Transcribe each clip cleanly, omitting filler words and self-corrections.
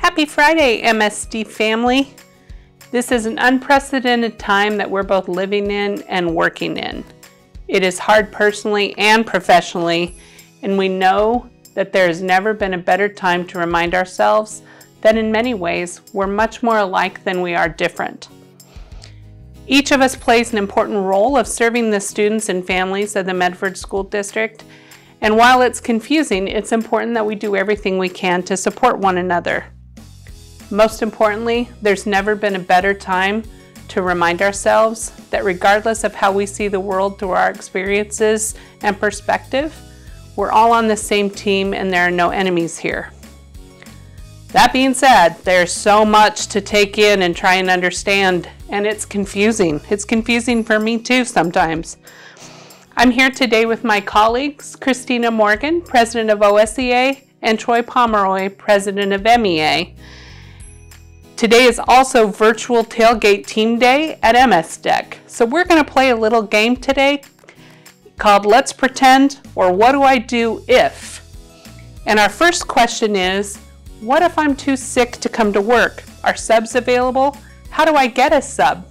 Happy Friday, MSD family. This is an unprecedented time that we're both living in and working in. It is hard personally and professionally, and we know that there has never been a better time to remind ourselves that in many ways we're much more alike than we are different. Each of us plays an important role of serving the students and families of the Medford School District, and while it's confusing, it's important that we do everything we can to support one another. Most importantly, there's never been a better time to remind ourselves that regardless of how we see the world through our experiences and perspective, we're all on the same team and there are no enemies here. That being said, there's so much to take in and try and understand, and it's confusing. It's confusing for me too sometimes. I'm here today with my colleagues, Christina Morgan, President of OSEA, and Troy Pomeroy, President of MEA. Today is also virtual tailgate team day at MSD. So we're going to play a little game today called Let's Pretend, or What Do I Do If? And our first question is, what if I'm too sick to come to work? Are subs available? How do I get a sub?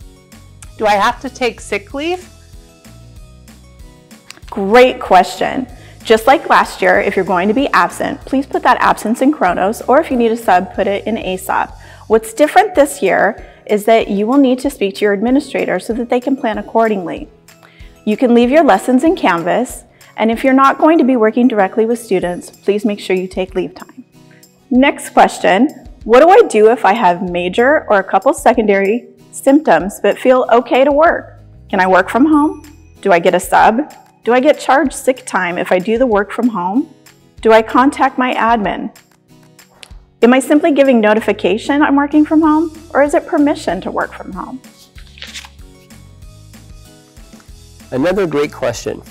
Do I have to take sick leave? Great question. Just like last year, if you're going to be absent, please put that absence in Chronos, or if you need a sub, put it in ASAP. What's different this year is that you will need to speak to your administrator so that they can plan accordingly. You can leave your lessons in Canvas, and if you're not going to be working directly with students, please make sure you take leave time. Next question, what do I do if I have major or a couple secondary symptoms but feel okay to work? Can I work from home? Do I get a sub? Do I get charged sick time if I do the work from home? Do I contact my admin? Am I simply giving notification I'm working from home, or is it permission to work from home? Another great question.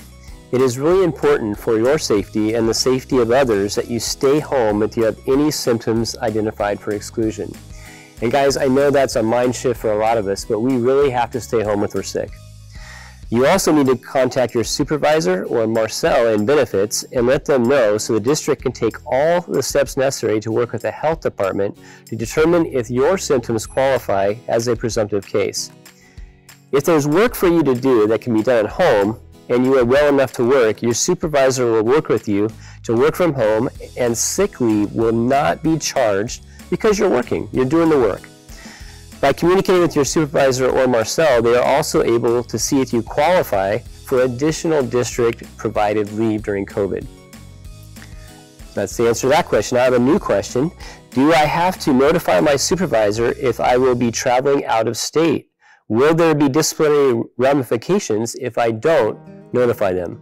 It is really important for your safety and the safety of others that you stay home if you have any symptoms identified for exclusion. And guys, I know that's a mind shift for a lot of us, but we really have to stay home if we're sick. You also need to contact your supervisor or Marcel in benefits and let them know so the district can take all the steps necessary to work with the health department to determine if your symptoms qualify as a presumptive case. If there's work for you to do that can be done at home and you are well enough to work, your supervisor will work with you to work from home, and sick leave will not be charged because you're working, you're doing the work. By communicating with your supervisor or Marcel, they are also able to see if you qualify for additional district-provided leave during COVID. That's the answer to that question. I have a new question. Do I have to notify my supervisor if I will be traveling out of state? Will there be disciplinary ramifications if I don't notify them?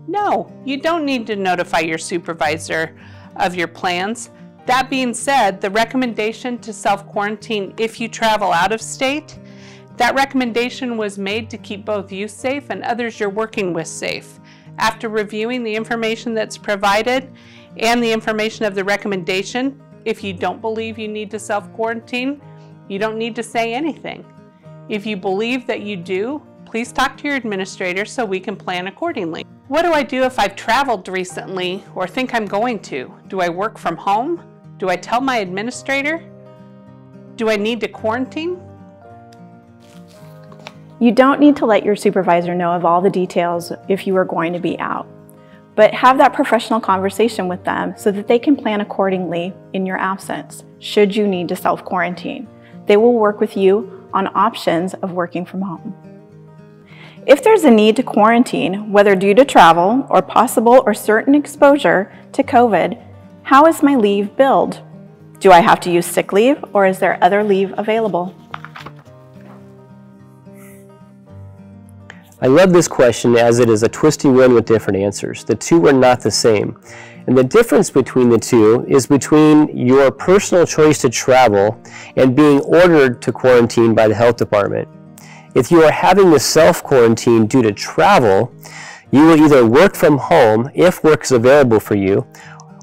No, you don't need to notify your supervisor of your plans. That being said, the recommendation to self-quarantine if you travel out of state, that recommendation was made to keep both you safe and others you're working with safe. After reviewing the information that's provided and the information of the recommendation, if you don't believe you need to self-quarantine, you don't need to say anything. If you believe that you do, please talk to your administrator so we can plan accordingly. What do I do if I've traveled recently or think I'm going to? Do I work from home? Do I tell my administrator? Do I need to quarantine? You don't need to let your supervisor know of all the details if you are going to be out, but have that professional conversation with them so that they can plan accordingly in your absence, should you need to self-quarantine. They will work with you on options of working from home. If there's a need to quarantine, whether due to travel or possible or certain exposure to COVID, how is my leave billed? Do I have to use sick leave, or is there other leave available? I love this question as it is a twisty one with different answers. The two are not the same. And the difference between the two is between your personal choice to travel and being ordered to quarantine by the health department. If you are having to self-quarantine due to travel, you will either work from home if work is available for you,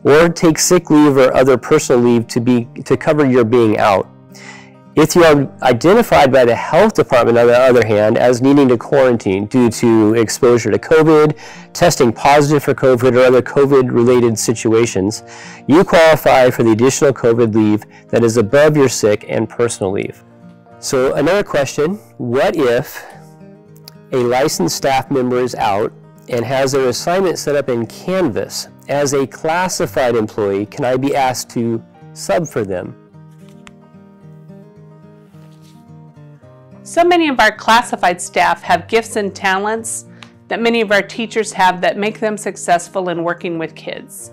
or take sick leave or other personal leave to cover your being out. If you are identified by the health department, on the other hand, as needing to quarantine due to exposure to COVID, testing positive for COVID, or other COVID-related situations, you qualify for the additional COVID leave that is above your sick and personal leave. So another question, what if a licensed staff member is out and has their assignment set up in Canvas? As a classified employee, can I be asked to sub for them? So many of our classified staff have gifts and talents that many of our teachers have that make them successful in working with kids.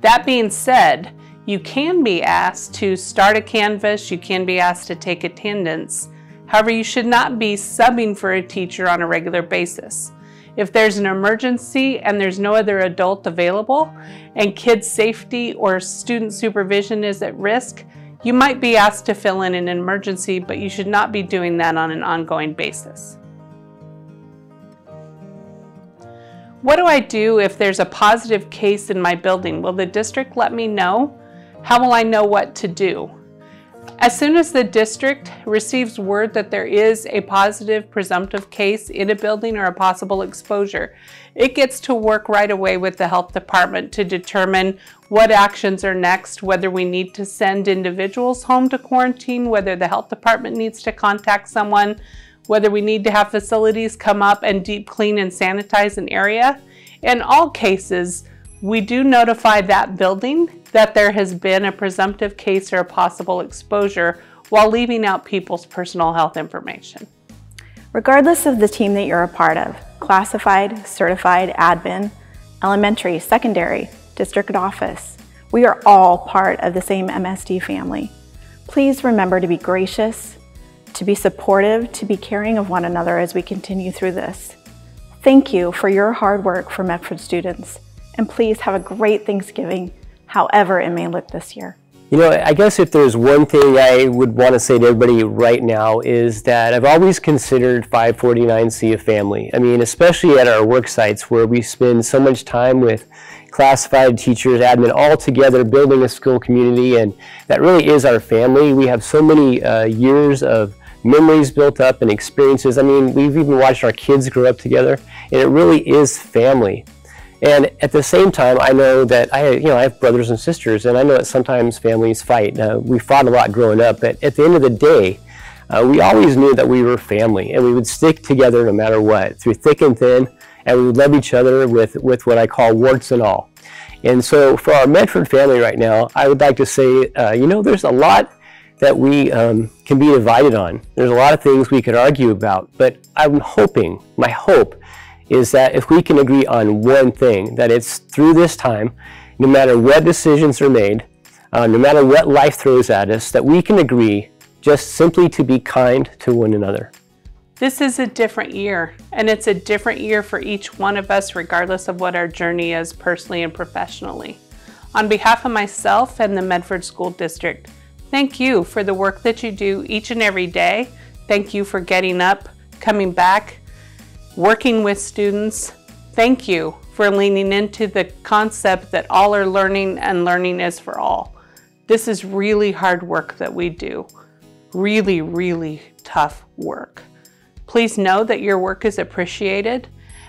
That being said, you can be asked to start a Canvas, you can be asked to take attendance. However, you should not be subbing for a teacher on a regular basis. If there's an emergency and there's no other adult available and kids' safety or student supervision is at risk, you might be asked to fill in an emergency, but you should not be doing that on an ongoing basis. What do I do if there's a positive case in my building? Will the district let me know? How will I know what to do? As soon as the district receives word that there is a positive presumptive case in a building or a possible exposure, it gets to work right away with the health department to determine what actions are next, whether we need to send individuals home to quarantine, whether the health department needs to contact someone, whether we need to have facilities come up and deep clean and sanitize an area. In all cases, we do notify that building that there has been a presumptive case or a possible exposure while leaving out people's personal health information. Regardless of the team that you're a part of, classified, certified, admin, elementary, secondary, district office, we are all part of the same MSD family. Please remember to be gracious, to be supportive, to be caring of one another as we continue through this. Thank you for your hard work for Medford students, and please have a great Thanksgiving, however it may look this year. You know, I guess if there's one thing I would want to say to everybody right now is that I've always considered 549C a family. I mean, especially at our work sites where we spend so much time with classified teachers, admin, all together building a school community, and that really is our family. We have so many years of memories built up and experiences. I mean, we've even watched our kids grow up together, and it really is family. And at the same time, I know that I have brothers and sisters, and I know that sometimes families fight. We fought a lot growing up, but at the end of the day, we always knew that we were family, and we would stick together no matter what, through thick and thin, and we would love each other with what I call warts and all. And so for our Medford family right now, I would like to say, there's a lot that we can be divided on. There's a lot of things we could argue about, but I'm hoping, my hope, is that if we can agree on one thing, that it's through this time, no matter what decisions are made, no matter what life throws at us, that we can agree just simply to be kind to one another. This is a different year, and it's a different year for each one of us, regardless of what our journey is personally and professionally. On behalf of myself and the Medford School District, thank you for the work that you do each and every day. Thank you for getting up, coming back, working with students. Thank you for leaning into the concept that all are learning and learning is for all. This is really hard work that we do. Really, really tough work. Please know that your work is appreciated.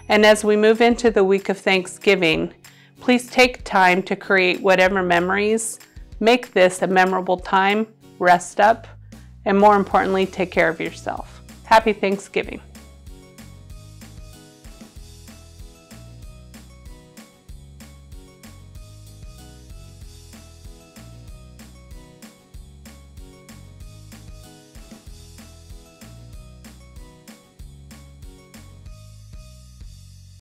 And as we move into the week of Thanksgiving, please take time to create whatever memories. Make this a memorable time, rest up, and more importantly, take care of yourself. Happy Thanksgiving.